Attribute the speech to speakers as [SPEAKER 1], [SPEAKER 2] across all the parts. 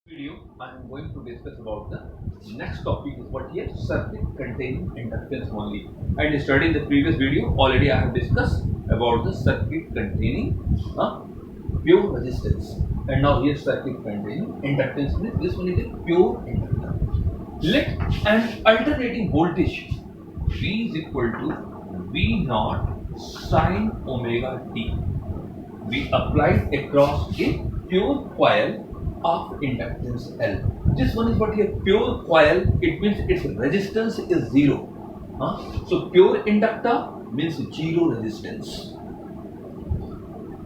[SPEAKER 1] Video I am going to discuss about the next topic is what here circuit containing inductance only. And studied in the previous video already I have discussed about the circuit containing pure resistance, and now here circuit containing inductance means this one is a pure inductor. Let an alternating voltage V is equal to V naught sine omega t be applied across a pure coil of inductance L. This one is what here pure coil, it means its resistance is zero. So pure inductor means zero resistance.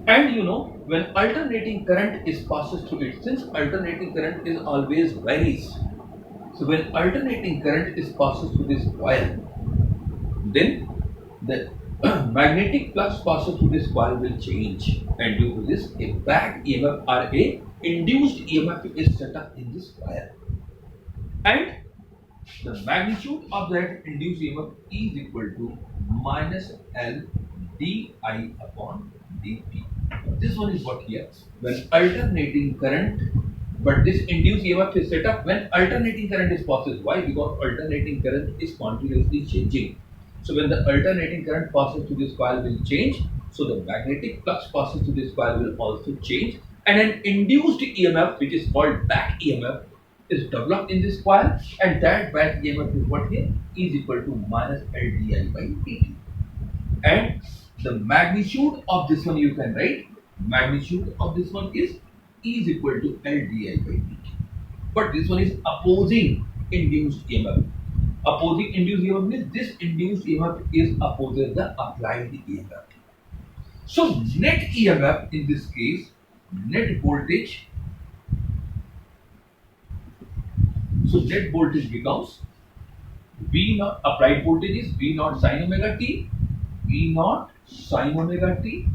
[SPEAKER 1] And you know, when alternating current is passes through it, since alternating current is always varies, so when alternating current is passes through this coil, then the magnetic flux passes through this coil will change, and due to this a back EMF or a induced EMF is set up in this coil, and the magnitude of that induced EMF is equal to minus L di upon dt. This one is what here when alternating current, but this induced EMF is set up when alternating current is passes. Why? Because alternating current is continuously changing. So when the alternating current passes through this coil will change, so the magnetic flux passes through this coil will also change, and an induced EMF which is called back EMF is developed in this coil, and that back EMF is what here is equal to minus L di by dt. And the magnitude of this one you can write, magnitude of this one is equal to L di by dt. But this one is opposing induced EMF. Opposing induced EMF means this induced EMF is opposite the applied EMF. So net EMF in this case, net voltage, so net voltage becomes V naught, applied voltage is V naught sin omega t, V naught sin omega t,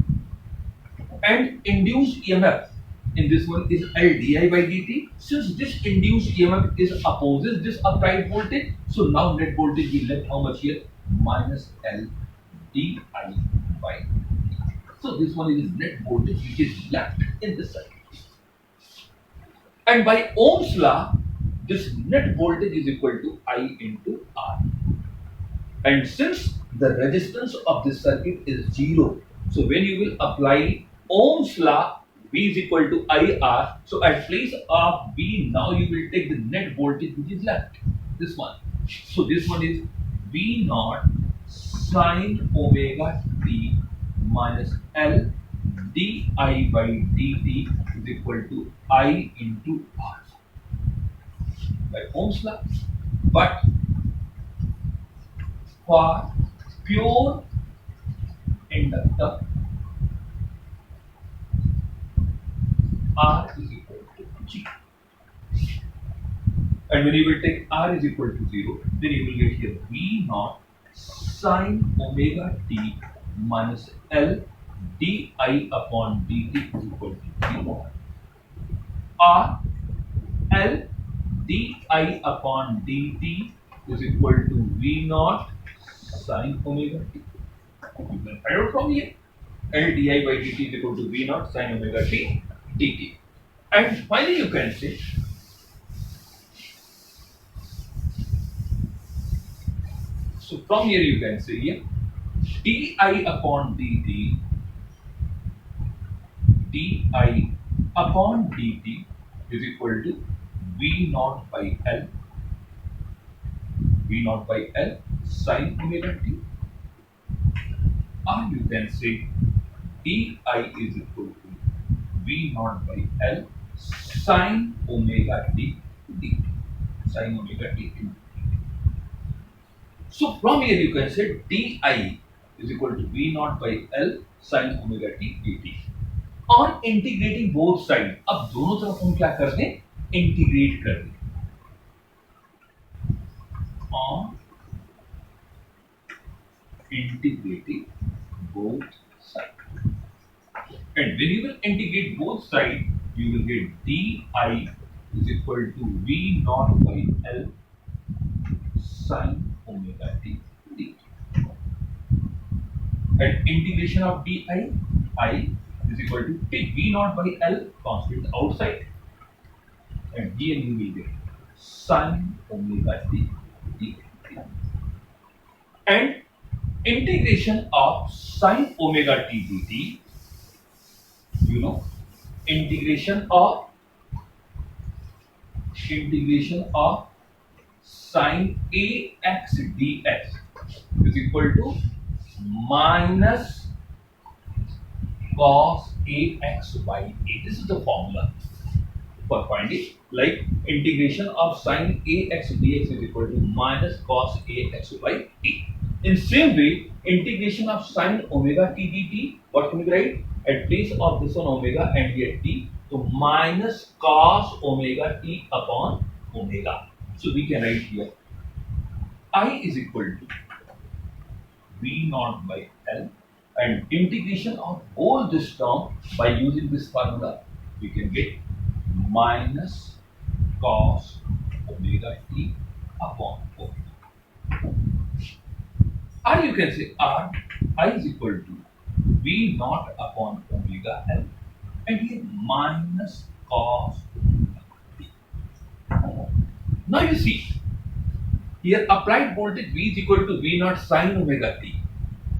[SPEAKER 1] and induced EMF in this one is L di by dt. Since this induced EMF is opposes this applied voltage, so now net voltage will left how much here? Minus L di by dt. So this one is net voltage which is left in this circuit. And by Ohm's law, this net voltage is equal to I into R. And since the resistance of this circuit is zero, so when you will apply Ohm's law, V is equal to IR. So at place of V, now you will take the net voltage which is left. This one. So this one is V naught sine omega t minus L di by dt is equal to I into R by Ohm's law. But for pure inductor, R is equal to G. And when you will take R is equal to 0, then you will get here V naught sine omega t minus L di upon dt is equal to 0. R L di upon dt is equal to V naught sine omega t. You can find out from here. L di by dt is equal to V naught sine omega t dt. And finally you can say so from here you can say here di upon dt, di upon dt is equal to V naught by L, V naught by L sine omega t, or you can say di is equal to V naught by L sine omega t dt, sine omega t into dt. So from here you can say di is equal to V naught by L sine omega t dt. On integrating both sides, अब दोनों तरफ हम क्या कर दें? Integrate कर दें. On integrating both sides, and when you will integrate both sides, you will get di is equal to V naught by L sine omega t dt. And integration of di, I is equal to take V naught by L constant outside and here you will get sine omega t dx. And integration of sine omega t dt, you know, integration of sine ax dx is equal to minus cos ax by a. This is the formula for finding, like integration of sine ax dx is equal to minus cos ax by a. In same way, integration of sine omega t dt, what can we write? At place of this one omega and here t, so minus cos omega t upon omega. So we can write here I is equal to V naught by L, and integration of all this term by using this formula, we can get minus cos omega t upon omega. Or you can say R I is equal to V naught upon omega L, and here minus cos omega t. Now you see, here applied voltage V is equal to V naught sine omega t.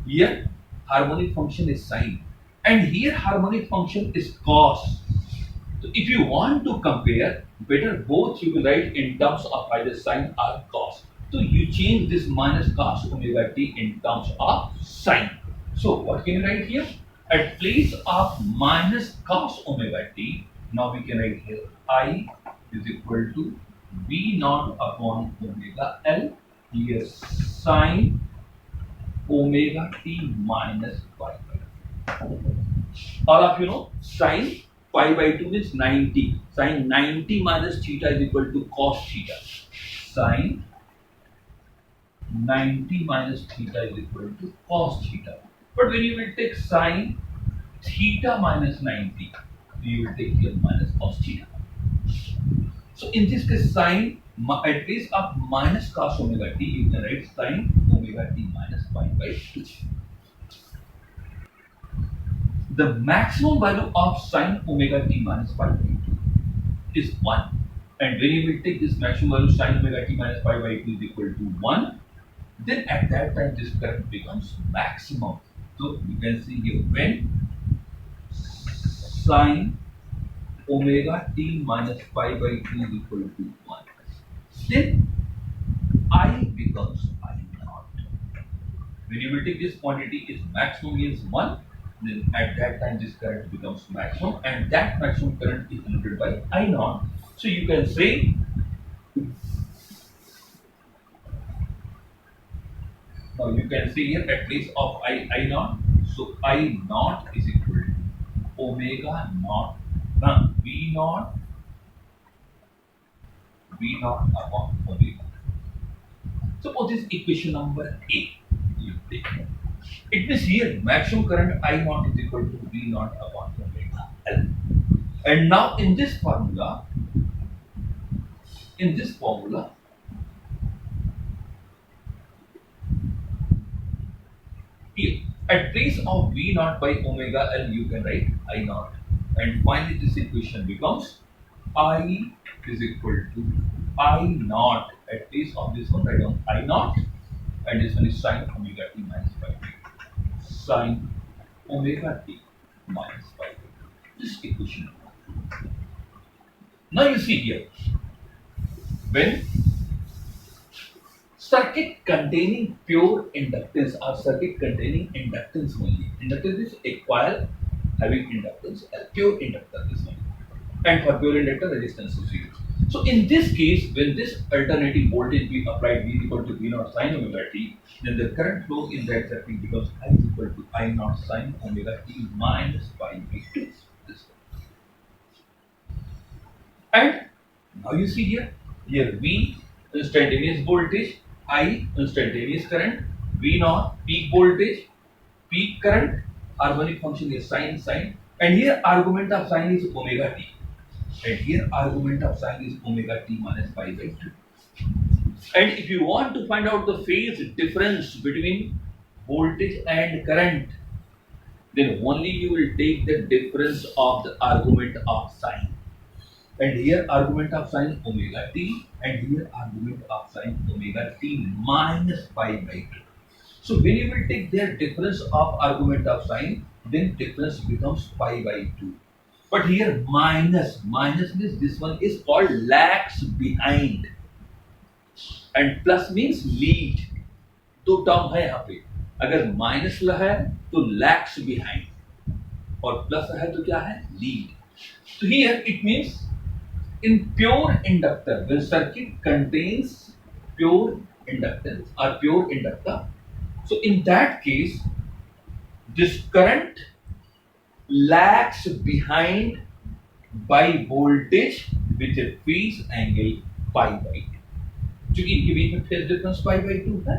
[SPEAKER 1] Here harmonic function is sine, and here harmonic function is cos. So if you want to compare, better both you will write in terms of either sine or cos. So you change this minus cos omega t in terms of sine. So what can you write here? At place of minus cos omega t, now we can write here I is equal to V naught upon omega L, here sine omega t minus pi by 2. All of you know sine pi by 2 is 90. Sine 90 minus theta is equal to cos theta. Sine 90 minus theta is equal to cos theta. But when you will take sine theta minus 90, you will take here minus cos theta. So in this case, sine at place of minus cos omega t, you can write sine omega t minus pi by 2. The maximum value of sine omega t minus pi by 2 is 1. And when you will take this maximum value sine omega t minus pi by 2 is equal to 1, then at that time this current becomes maximum. So you can see here when sine omega t minus pi by 2 is equal to 1, then I becomes I naught. When you will take this quantity is maximum is 1, then at that time this current becomes maximum, and that maximum current is denoted by I naught. So you can say now you can see here at place of I naught. So I naught is equal to omega naught V naught upon omega. Suppose this equation number A you take. It means here maximum current I naught is equal to V naught upon omega L. And now in this formula, here at place of V naught by omega L you can write I naught, and finally this equation becomes I is equal to I naught. At place of this one write down I naught, and this one is sine omega t minus pi by 2. Sine omega t minus pi by 2. This equation. Now you see here, when circuit containing pure inductance or circuit containing inductance only. Inductance is a coil having inductance, a pure inductor is only. And for pure inductor, resistance is 0. So in this case, when this alternating voltage be applied, V is equal to V naught sine omega t, then the current flow in that circuit becomes I is equal to I naught sine omega t minus pi by 2. This one. And now you see here V instantaneous voltage, I instantaneous current, V naught peak voltage, peak current, harmonic function is sine, and here argument of sine is omega t, and here argument of sine is omega t minus pi by 2. And if you want to find out the phase difference between voltage and current, then only you will take the difference of the argument of sine. and here argument of sin omega t, and here argument of sin omega t minus pi by 2. So when you will take their difference of argument of sign, then difference becomes pi by 2. But here minus means this one is called lags behind, and plus means lead. दो term है यहाँ पे, अगर minus है तो lags behind, और plus है तो क्या है, लीड. तो here it means in pure inductor, when circuit contains pure inductance or pure inductor, so in that case this current lags behind by voltage with a phase angle pi by 2. क्योंकि इनके बीच में phase difference pi by 2 है,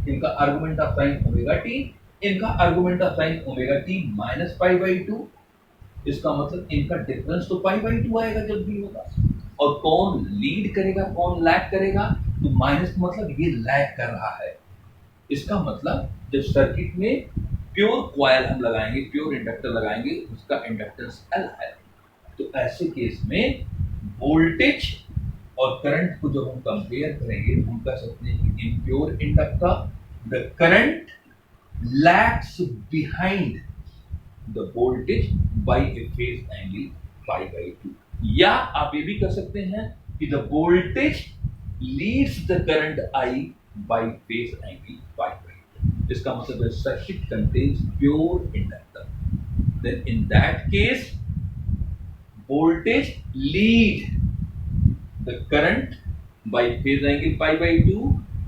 [SPEAKER 1] इनका argument of sine omega t, इनका argument of sine omega t minus pi by 2. इसका मतलब इनका difference तो pi by 2 आएगा जब भी होगा. और कौन लीड करेगा, कौन लैग करेगा, तो माइनस मतलब ये लैग कर रहा है. इसका मतलब जब सर्किट में प्योर कॉइल हम लगाएंगे, प्योर इंडक्टर लगाएंगे, उसका इंडक्टेंस L है, तो ऐसे केस में वोल्टेज और करंट को जब हम कंपेयर करेंगे हम कह सकते हैं कि in pure inductor the current lags behind the voltage by a phase angle pi by 2. या आप ये भी कह सकते हैं कि the voltage leads the current I by phase angle pi by 2. इसका मतलब है circuit contains pure inductor, then in that case voltage lead the current by phase angle pi by 2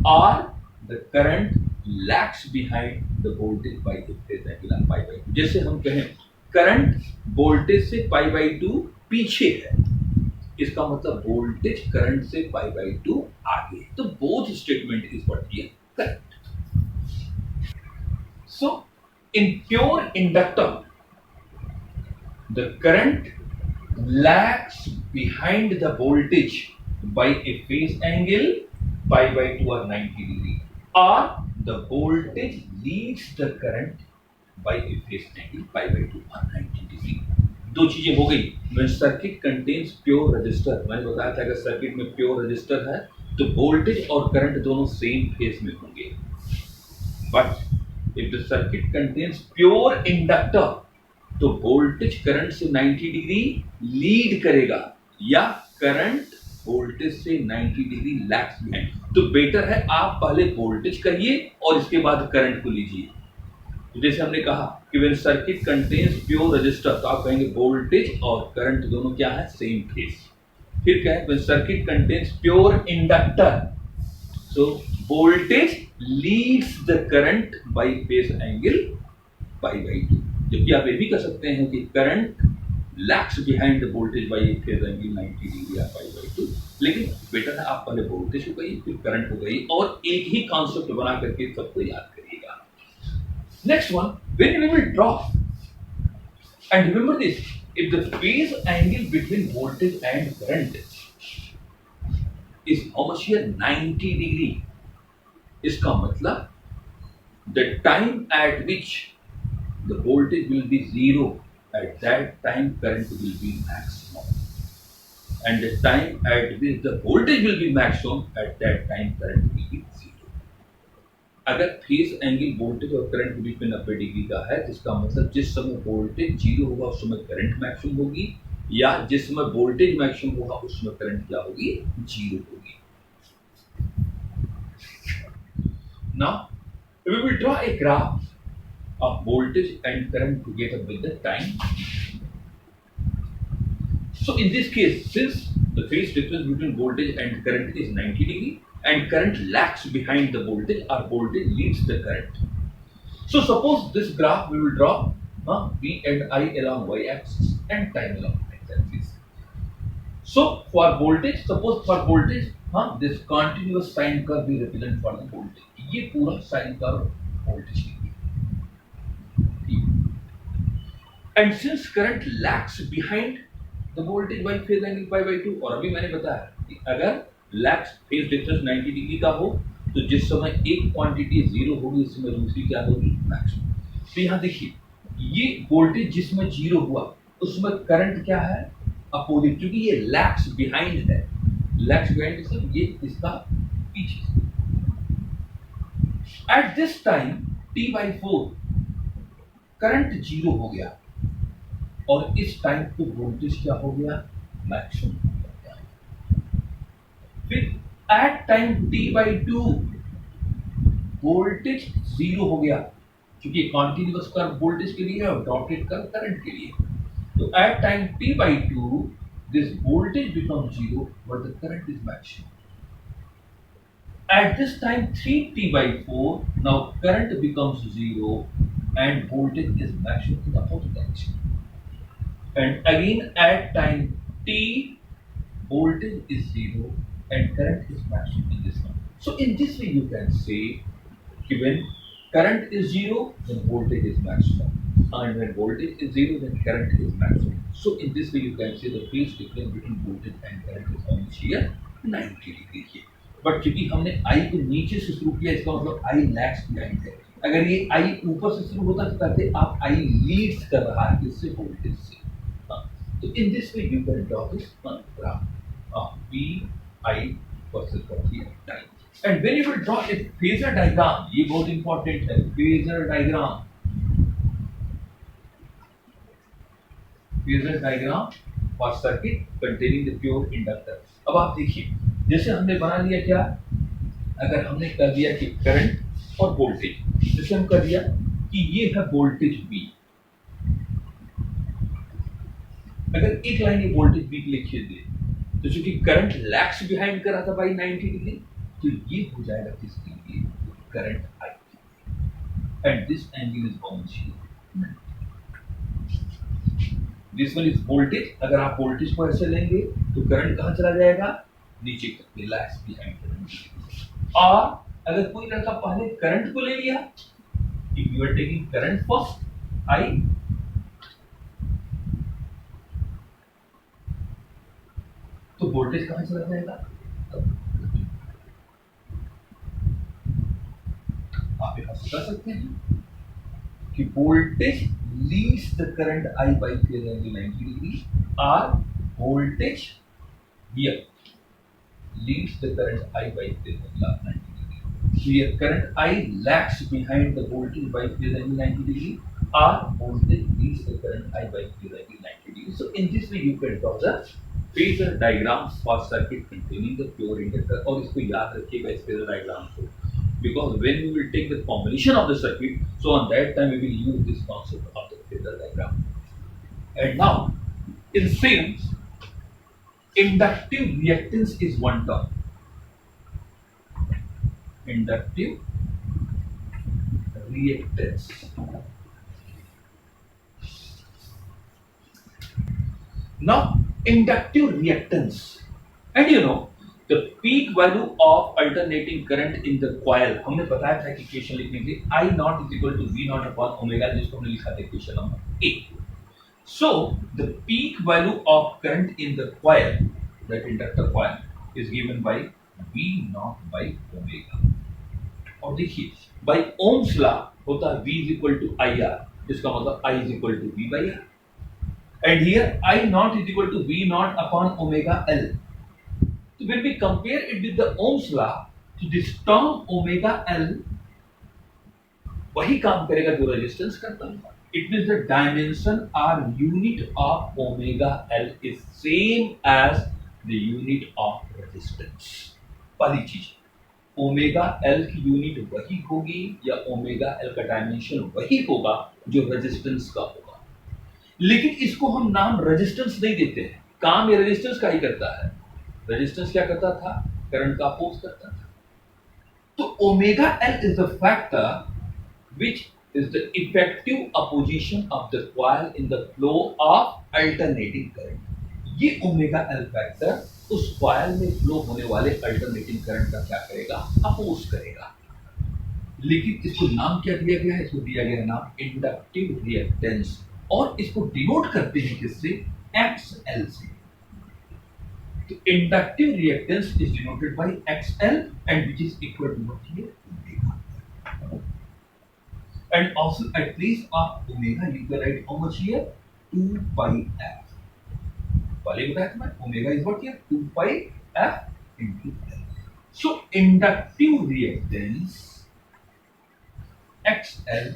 [SPEAKER 1] और the current lags behind the voltage by phase angle pi by 2. जैसे हम कहें current voltage से pi by 2 पीछे है, इसका मतलब voltage current से pi by 2 आगे. तो both statement is what here correct. So in pure inductor the current lags behind the voltage by a phase angle pi by 2 or 90 degree, or the voltage leads the current by a phase angle pi by 2 or 90 degree. दो चीजें हो गई. when circuit contains pure resistor, मैंने बताया था अगर circuit में pure resistor है तो वोल्टेज और करंट दोनों सेम फेज में होंगे. But if the circuit contains pure inductor तो वोल्टेज करंट से 90 डिग्री लीड करेगा या करंट वोल्टेज से 90 डिग्री लैग्स बिहाइंड. तो बेटर है आप पहले वोल्टेज कहिए और इसके बाद करंट को लीजिए. तो जैसे हमने कहा कि when circuit contains pure resistor तो आप कहेंगे वोल्टेज और करंट दोनों क्या है, सेम फेज. फिर क्या है, when circuit contains pure inductor so voltage leads the current by phase angle pi by 2. जबकि आप ये भी कह सकते हैं कि current lags behind the voltage by phase angle 90 degree या pi by 2. लेकिन बेटर है आप पहले वोल्टेज को कहिए फिर करंट को कहिए और एक ही कॉन्सेप्ट बना करके सबको याद करिएगा. Next one, when we will draw and remember this, if the phase angle between voltage and current is how much here 90 degree, इसका मतलब the time at which the voltage will be zero, at that time current will be maximum, and the time at which the voltage will be maximum, at that time current will be zero. अगर phase angle voltage और current के बीच में 90 degree का है तो इसका मतलब जिस समय वोल्टेज जीरो होगा उस समय करंट मैक्सिमम होगी, या जिस समय वोल्टेज मैक्सिमम होगा उस समय करंट क्या होगी, जीरो होगी. Now we will draw a graph of voltage and current together with the time. So in this case, since the phase difference between voltage and current is 90 degree and current lags behind the voltage or voltage leads the current. So suppose this graph we will draw V and I along y-axis and time along x-axis. So for voltage, suppose for voltage this continuous sine curve we represent for the voltage. ये पूरा sine curve voltage. And since current lags behind the voltage by phase angle pi by 2, और अभी मैंने बताया कि अगर lags phase difference 90 degree का हो तो जिस समय एक क्वांटिटी जीरो होगी उस समय दूसरी क्या होगी, मैक्सिमम. तो यहाँ देखिए ये वोल्टेज जिसमें जीरो हुआ उसमें करंट क्या है, अपोजिट, क्योंकि ये लैक्स बिहाइंड है, लैक्स बिहाइंड मतलब ये इसका पीछे। At this time T/4 current zero हो गया और इस टाइम पे वोल्टेज क्या हो गया, मैक्सिमम हो गया। फिर at time T/2 voltage zero हो गया, क्योंकि कॉन्टिन्यूअस कर्व वोल्टेज के लिए और डॉटेड कर्व करंट के लिए। तो at time T/2 this voltage becomes zero but the current is maximum. At this time 3T/4 now current becomes zero and voltage is maximum in the opposite direction. And again at time T voltage is zero and current is maximum in this one. So in this way you can say when current is zero then voltage is maximum. And when voltage is zero, then current is maximum. So in this way, you can say the phase difference between voltage and current is how much here? 90 degree here. But क्योंकि हमने I को नीचे से शुरू किया, इसका मतलब I lags behind है। अगर ये I ऊपर से शुरू होता तो कहते आप I leads कर रहा है किससे, वोल्टेज से। तो in this way you can draw this one graph V I versus time. And when you will draw a phasor diagram, ये बहुत important है, phasor diagram for circuit containing the pure inductor। अब आप देखिए, जैसे हमने बना लिया क्या, अगर हमने कर दिया कि करंट और वोल्टेज, जैसे हम कर दिया कि ये है वोल्टेज V, अगर एक लाइन ये वोल्टेज V के लिए खींच दे तो चूंकि करंट लैग्स बिहाइंड कर रहा था बाई 90 डिग्री, तो ये हो जाएगा किसके लिए, current I, and this angle is bound here. This one is voltage, अगर आप वोल्टेज को ऐसे लेंगे तो करंट कहां चला जाएगा, नीचे तक, लैग्स बिहाइंड। और अगर कोई लड़का पहले करंट को ले लिया, if you are taking current first I, तो वोल्टेज कहां चला जाएगा, आप यहां से कर सकते हैं कि voltage leads the current I by phase angle 90 degree, or voltage here leads the current I by phase angle 90 degree. So here current I lags behind the voltage by phase angle 90 degree, or voltage leads the current I by phase angle 90 degree. So in this way you can draw the phasor diagram for circuit containing the pure inductor। और इसको याद रखिएगा इस phasor diagram को, because when we will take the combination of the circuit, so on that time we will use this concept of the phasor diagram। And now in series, inductive reactance is one term, inductive reactance। Now inductive reactance, and you know the peak value of alternating current in the coil, हमने बताया था कि equation लिखने के लिए I naught is equal to V naught upon omega, जिसको हमने लिखा था equation number 8। So the peak value of current in the coil, that inductor coil, is given by V naught by omega। और देखिए by Ohm's law होता है V is equal to IR, जिसका मतलब I is equal to V by R, and here I naught is equal to V naught upon omega L। So when we compare it with the Ohm's law, तो this term omega L वही काम करेगा जो resistance करता है। It means the dimension or unit of omega L is same as the unit of resistance। पहली चीज, omega L की यूनिट वही होगी या ओमेगा L का डायमेंशन वही होगा जो रेजिस्टेंस का होगा, लेकिन इसको हम नाम रेजिस्टेंस नहीं देते हैं, काम ये रेजिस्टेंस का ही करता है। रेजिस्टेंस क्या करता था, करंट का अपोज करता था। तो omega L is the factor which is the effective opposition of the coil in the flow of alternating current। ये ओमेगा L फैक्टर उस कॉइल में फ्लो होने वाले अल्टरनेटिंग करंट का क्या करेगा, अपोज करेगा। लेकिन इसको नाम क्या दिया गया है, इसको दिया गया है नाम इंडक्टिव रिएक्टेंस, और इसको डिनोट करते हैं किससे, XL से। तो inductive reactance is denoted by XL and which is equal to what here, omega. And also at place of omega you can write how much here, 2 pi f। पहले बताया था मैं, omega is what here 2 pi f into L. So inductive reactance XL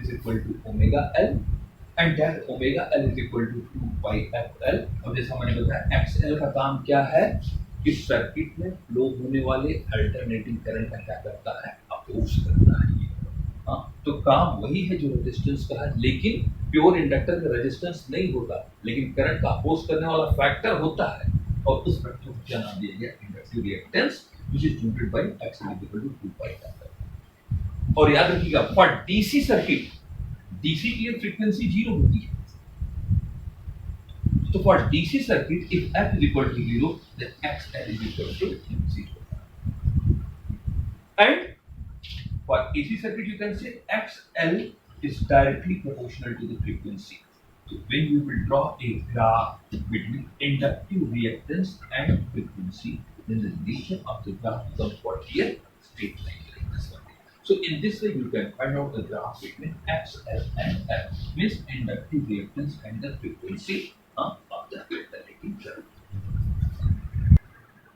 [SPEAKER 1] is equal to omega L and that omega L is equal to 2 pi FL. अब जैसा मैंने बताया XL का काम क्या है, इस सर्किट में फ्लो होने वाले अल्टरनेटिंग करंट का क्या करता है, अपोज करता है। हाँ, तो काम वही है जो रेजिस्टेंस का है, लेकिन प्योर इंडक्टर में रेजिस्टेंस नहीं होता, लेकिन करंट का अपोज करने वाला फैक्टर होता है, और उस फैक्टर को क्या नाम दिया गया, inductive reactance, which is denoted by XL equal to 2 pi FL। और याद रखिएगा फॉर डीसी सर्किट, डीसी की फ्रीक्वेंसी 0 होती है, तो फॉर डीसी सर्किट इफ f is equal to 0 then XL is equal to 0, and for AC circuit you can say XL is directly proportional to the frequency. So when you will draw a graph between inductive reactance and frequency, then the relation of the graph becomes what here, straight line like this one. So in this way you can find out the graph between XL and F, means inductive reactance and the frequency of the alternating current.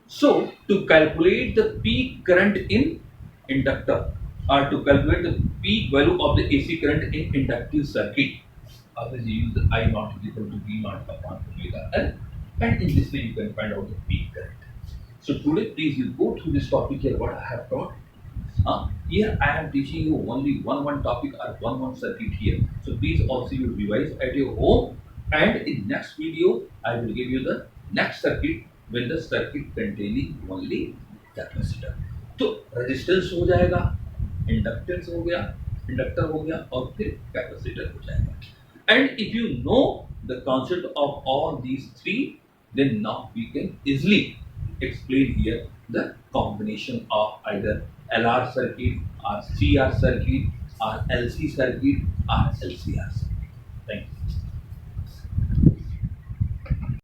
[SPEAKER 1] So to calculate the peak current in inductor, or to calculate the peak value of the AC current in inductive circuit, always you use the I naught is equal to V naught upon omega L, and in this way you can find out the peak current. So today please you go through this topic here what I have taught. Here I am teaching you only one topic or one circuit here. So please also you revise at your home, and in next video I will give you the next circuit when the circuit containing only capacitor. तो resistance हो जाएगा, inductance हो गया, inductor हो गया, और फिर capacitor हो जाएगा। And if you know the concept of all these three, then now we can easily explain here the combination of either LR circuit or CR circuit or LC circuit or LCR circuit. Thank you.